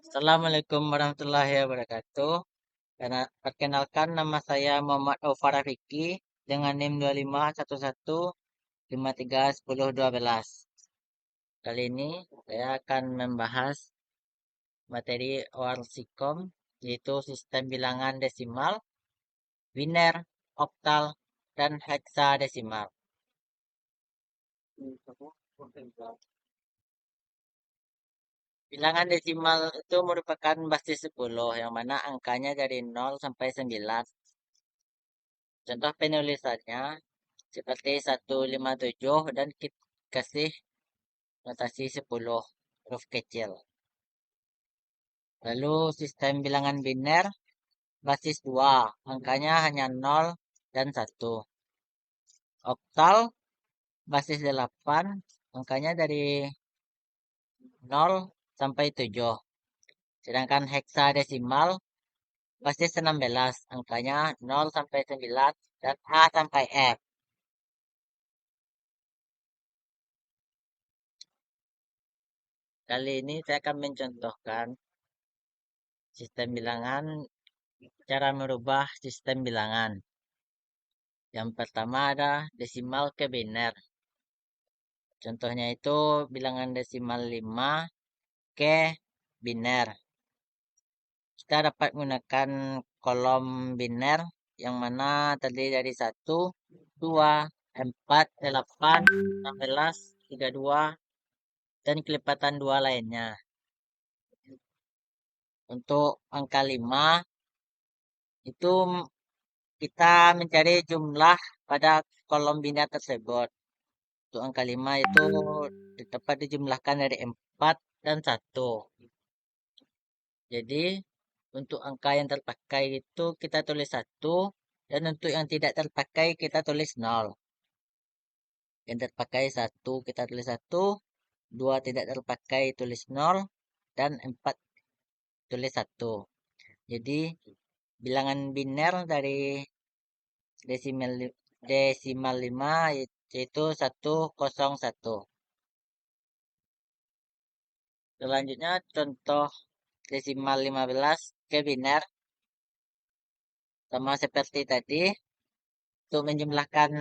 Assalamualaikum warahmatullahi wabarakatuh. Perkenalkan nama saya Muhammad Aufar Rafiki dengan NIM 2511531012. Kali ini saya akan membahas materi ORSIKOM yaitu sistem bilangan desimal, biner, oktal, dan heksadesimal. Bilangan desimal itu merupakan basis 10 yang mana angkanya dari 0 sampai 9. Contoh penulisannya seperti 157 dan kita kasih notasi 10 huruf kecil. Lalu sistem bilangan biner basis 2, angkanya hanya 0 dan 1. Oktal basis 8, angkanya dari 0 sampai 7. Sedangkan heksadesimal basis 16, angkanya 0 sampai 9 dan A sampai F. Kali ini saya akan mencontohkan sistem bilangan, cara merubah sistem bilangan. Yang pertama ada desimal ke biner. Contohnya itu bilangan desimal 5 ke biner. Kita dapat menggunakan kolom biner yang mana terdiri dari 1, 2, 4, 8, 16, 32, dan kelipatan 2 lainnya. Untuk angka 5 itu kita mencari jumlah pada kolom biner tersebut. Untuk angka 5 itu dapat dijumlahkan dari 4 dan 1. Jadi untuk angka yang terpakai itu kita tulis 1 dan untuk yang tidak terpakai kita tulis 0. Yang terpakai 1 kita tulis 1, 2 tidak terpakai tulis 0 dan 4 tulis 1. Jadi bilangan biner dari desimal 5 yaitu 101. Selanjutnya contoh desimal 15 ke biner. Sama seperti tadi, untuk menjumlahkan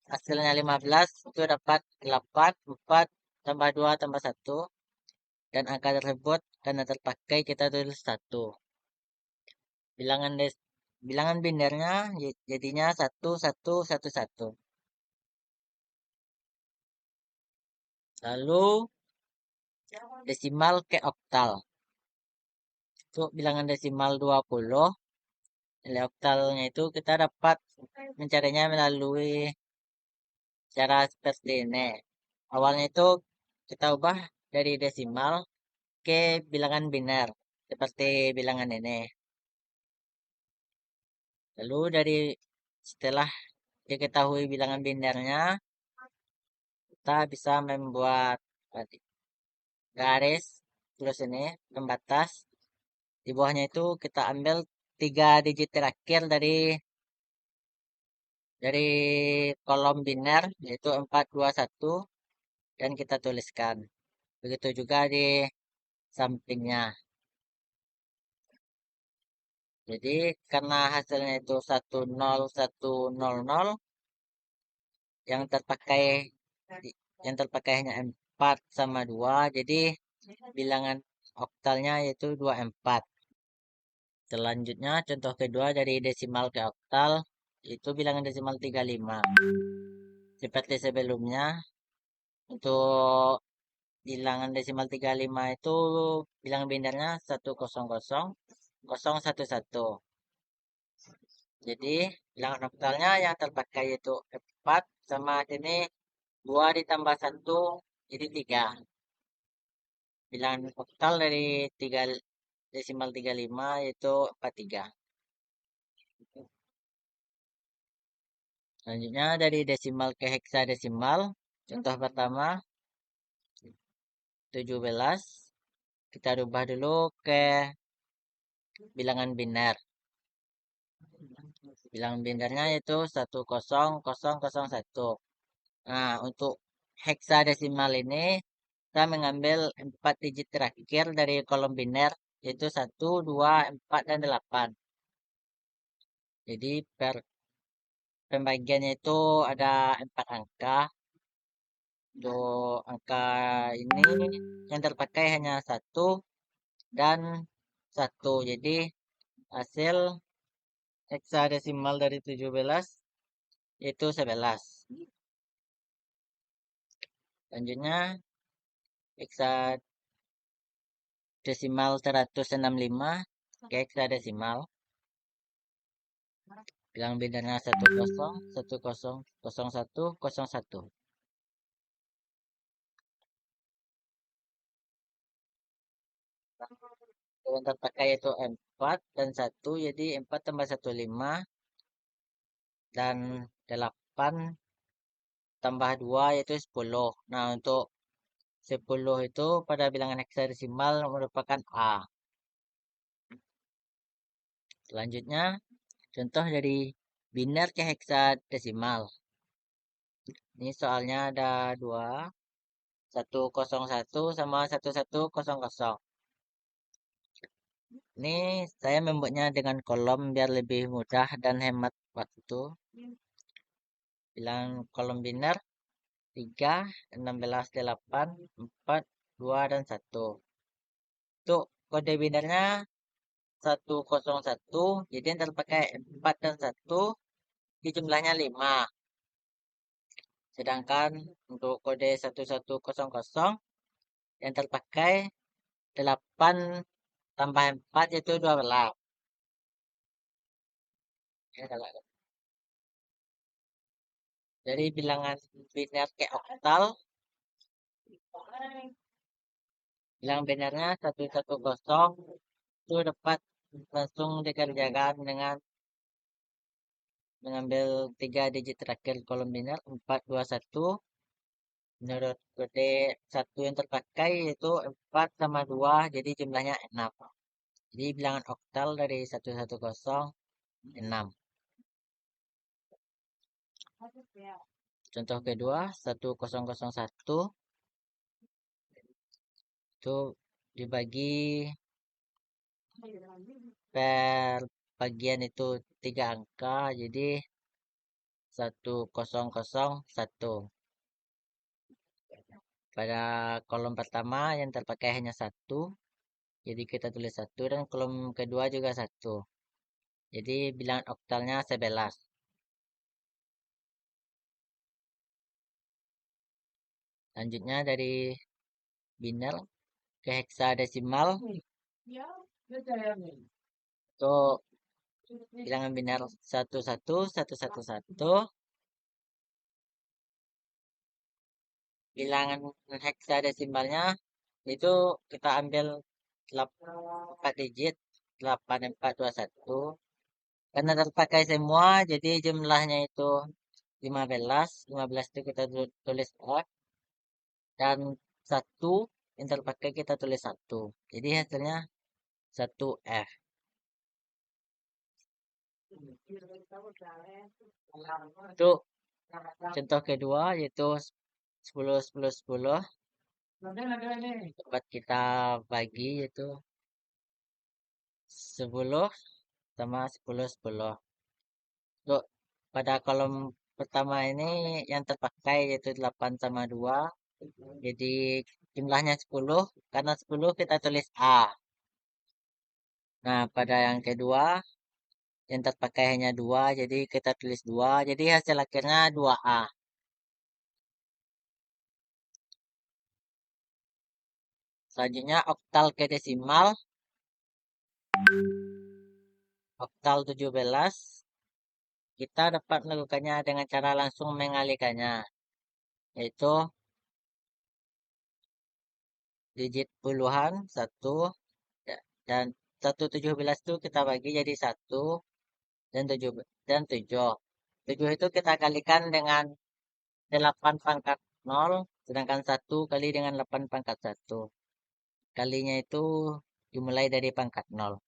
hasilnya 15 itu dapat 8, 4, tambah 2, tambah 1. Dan angka tersebut karena terpakai kita tulis 1. Bilangan binernya jadinya 1, 1, 1, 1. Lalu desimal ke oktal. Untuk bilangan desimal 20, nilai oktalnya itu kita dapat mencarinya melalui cara seperti ini. Awalnya itu kita ubah dari desimal ke bilangan biner seperti bilangan ini. Lalu setelah diketahui bilangan binernya, kita bisa membuat garis terus ini pembatas. Di bawahnya itu kita ambil 3 digit terakhir dari kolom biner yaitu 421 dan kita tuliskan. Begitu juga di sampingnya. Jadi karena hasilnya itu 10100 yang terpakai hanya 4 sama 2, jadi bilangan oktalnya yaitu 24. Selanjutnya contoh kedua dari desimal ke oktal itu bilangan desimal 35. Seperti sebelumnya, untuk bilangan desimal 35 itu bilangan binernya 100 011. Jadi bilangan oktalnya yang terpakai yaitu 4 sama ini 2 ditambah 1 jadi 3. Bilangan oktal dari 3 desimal 35 yaitu 43. Selanjutnya dari desimal ke heksadesimal. Contoh pertama 17. Kita rubah dulu ke bilangan biner. Bilangan binernya yaitu 10001. Nah, untuk heksadesimal ini kita mengambil 4 digit terakhir dari kolom biner, yaitu 1, 2, 4, dan 8. Jadi pembagiannya itu ada 4 angka. Untuk angka ini yang terpakai hanya 1 dan 1. Jadi hasil heksadesimal dari 17 yaitu 11. Selanjutnya heksadesimal 165 ke heksadesimal. Bilang bedanya 10, 10, 01, 01. Yang terpakai itu 4 dan 1, jadi 4 tambah 1, 5. Dan 8 tambah 2 yaitu 10. Nah, untuk 10 itu pada bilangan heksadesimal merupakan A. Selanjutnya, contoh dari biner ke heksadesimal. Ini soalnya ada 2, 101 sama 1100. Ini saya membuatnya dengan kolom biar lebih mudah dan hemat waktu. Bilang kolom biner 3, 16, 8, 4, 2, dan 1. Untuk kode binernya 101, jadi yang terpakai 4 dan 1, di jumlahnya 5. Sedangkan untuk kode 1100, yang terpakai 8 tambah 4 yaitu 12. Ya, dari bilangan biner ke oktal, bilangan binernya 110 itu dapat langsung dikerjakan dengan mengambil 3 digit terakhir kolom biner 421. Menurut kode 1 yang terpakai yaitu 4 sama 2, jadi jumlahnya 6. Jadi bilangan oktal dari 110 6. Contoh kedua 1001 itu dibagi per bagian itu 3 angka, jadi 1001. Pada kolom pertama yang terpakai hanya 1, jadi kita tulis 1, dan kolom kedua juga 1. Jadi bilangan oktalnya 11. Selanjutnya dari biner ke heksadesimal, untuk bilangan biner 11111. Bilangan heksadesimalnya itu kita ambil 4 digit 8421. Karena terpakai semua, jadi jumlahnya itu 15. 15 itu kita tulis F, dan 1 yang terpakai kita tulis 1. Jadi hasilnya 1F. Untuk contoh kedua yaitu 10, 10, 10. Dapat kita bagi yaitu 10 sama 10, 10. Untuk pada kolom pertama ini yang terpakai yaitu 8 sama 2. Jadi jumlahnya 10. Karena 10 kita tulis A. Nah, pada yang kedua yang terpakai hanya 2. Jadi kita tulis 2. Jadi hasil akhirnya 2A. Selanjutnya oktal ke desimal. Oktal 17. Kita dapat melakukannya dengan cara langsung mengalihkannya. Yaitu digit puluhan 1, dan 117 itu kita bagi jadi 1 dan 7 dan 7. 7 itu kita kalikan dengan 8 pangkat 0, sedangkan 1 kali dengan 8 pangkat 1. Kalinya itu dimulai dari pangkat 0.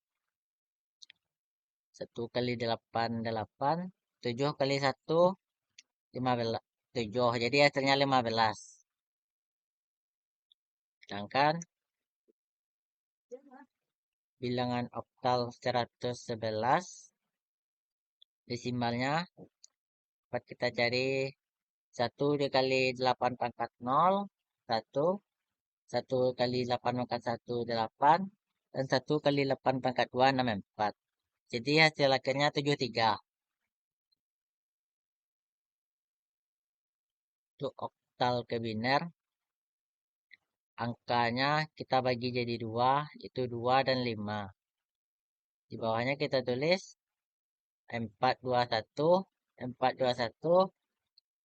1 kali 8, 8. 7 kali 1, 15. 7. Jadi hasilnya 15. Sedangkan bilangan oktal 111 desimalnya dapat kita cari 1 dikali 8 pangkat 0, 1. 1 kali 8 pangkat 1, 8. Dan 1 kali 8 pangkat 2, 64. Jadi hasil akhirnya 73. Untuk oktal ke biner, angkanya kita bagi jadi 2, itu 2 dan 5. Di bawahnya kita tulis 421, 421,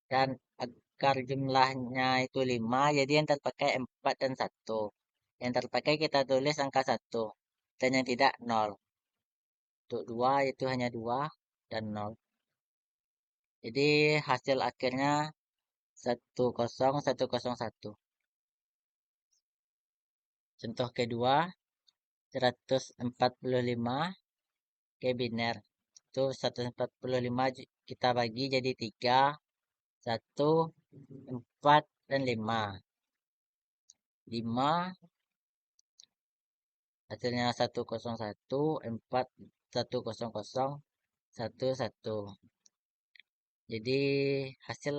dan akar jumlahnya itu 5, jadi yang terpakai 4 dan 1. Yang terpakai kita tulis angka 1, dan yang tidak 0. Untuk 2 itu hanya 2 dan 0. Jadi hasil akhirnya 10101. Contoh kedua, 145 ke biner. Itu 145 kita bagi jadi 3, 1, 4, dan 5. 5 hasilnya 101, 4, 100, 11. Jadi hasil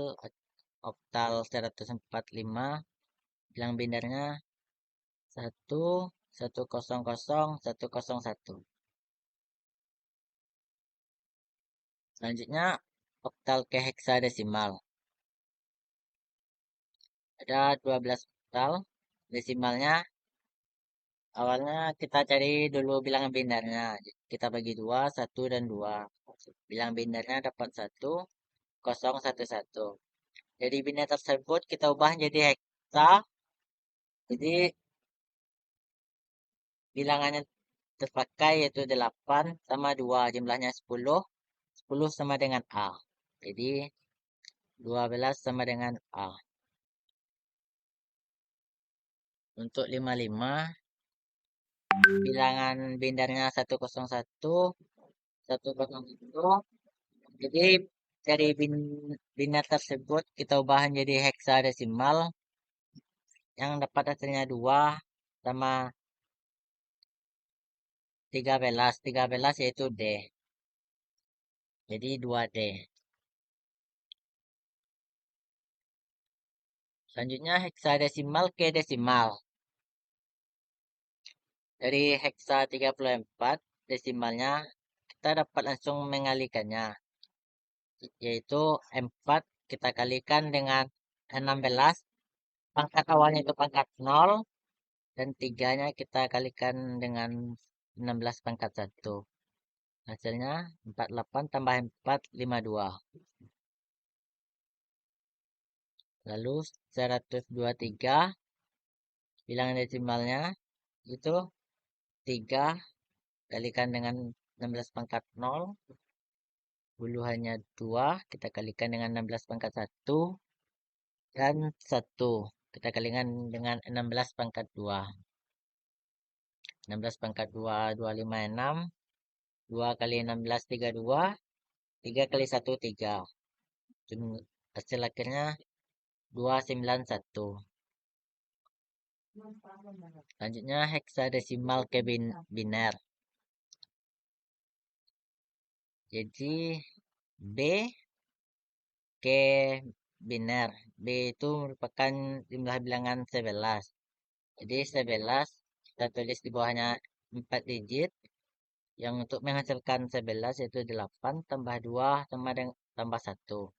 oktal 145 bilang binernya 1, 100, 101. Selanjutnya oktal ke heksadesimal. Ada 12 oktal. Desimalnya awalnya kita cari dulu bilangan binernya. Kita bagi 2, 1 dan 2. Bilangan binernya dapat 1, 0, 1, 1. Jadi biner tersebut kita ubah jadi heksa. Jadi bilangannya terpakai yaitu 8 sama 2. Jumlahnya 10. 10 sama dengan A. Jadi 12 sama dengan A. Untuk 55, bilangan bindernya 101, 101. Jadi dari biner tersebut kita ubah jadi heksadesimal yang dapat hasilnya 2 sama 13. 13 yaitu D. Jadi 2D. Selanjutnya heksadesimal ke desimal. Dari heksa 34 desimalnya kita dapat langsung mengalikannya. Yaitu 4 kita kalikan dengan 16. Pangkat awalnya itu pangkat 0. Dan 3-nya kita kalikan dengan 16 pangkat 1. Hasilnya 48 tambah 4, 52. Lalu 123 bilangan desimalnya itu 3 kalikan dengan 16 pangkat 0. Buluhannya 2 kita kalikan dengan 16 pangkat 1. Dan 1 kita kalikan dengan 16 pangkat 2. 16 pangkat 2, 256. 2 kali 16, 32. 3 kali 1, 3. Hasil akhirnya 291. Selanjutnya heksadesimal ke biner. Jadi B ke biner. B itu merupakan jumlah bilangan 11. Jadi 11 kita tulis di bawahnya 4 digit. Yang untuk menghasilkan 11 yaitu 8 tambah 2 sama dengan tambah 1.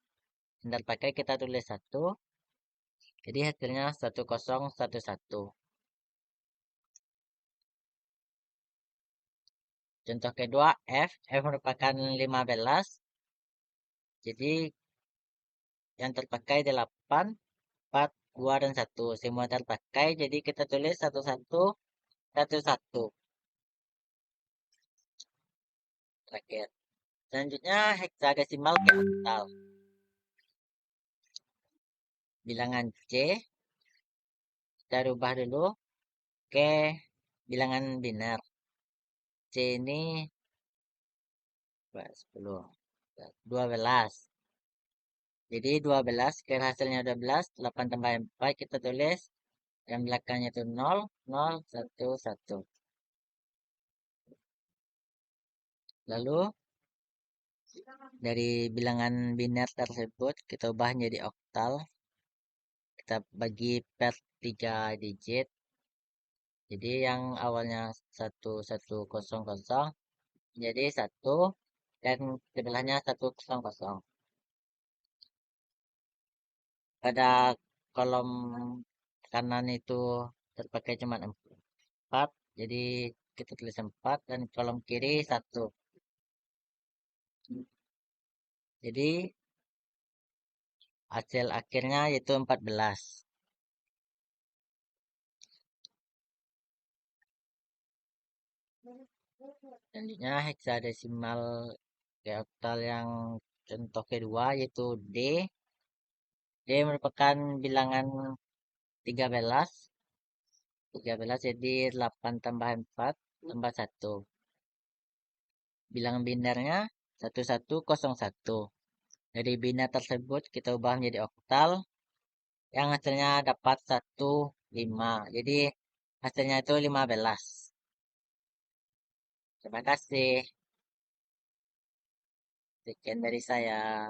Yang terpakai kita tulis 1. Jadi hasilnya 1011. Contoh kedua F. F merupakan 15. Jadi yang terpakai 8, 4, 2, dan 1. Semua terpakai. Jadi kita tulis 1111. Terakhir. Selanjutnya heksadesimal ke oktal. Bilangan C kita rubah dulu ke bilangan biner. C ini 10, 12. Jadi 12 ke hasilnya 12, 8 tambah 4 kita tulis yang belakangnya itu 0, 0, 1, 1. Lalu dari bilangan biner tersebut kita ubah menjadi oktal. Kita bagi per 3 digit. Jadi yang awalnya 1100 jadi 1 dan sebelahnya 100. Pada kolom kanan itu terpakai cuma 4, jadi kita tulis 4 dan kolom kiri 1. Jadi hasil akhirnya yaitu 14. Selanjutnya heksadesimal oktal yang contoh kedua yaitu D. D merupakan bilangan 13. 13 jadi 8 tambah 4 tambah 1. Bilangan binernya 1101. Dari biner tersebut kita ubah menjadi oktal yang hasilnya dapat 15. Jadi hasilnya itu 15. Terima kasih. Sekian dari saya.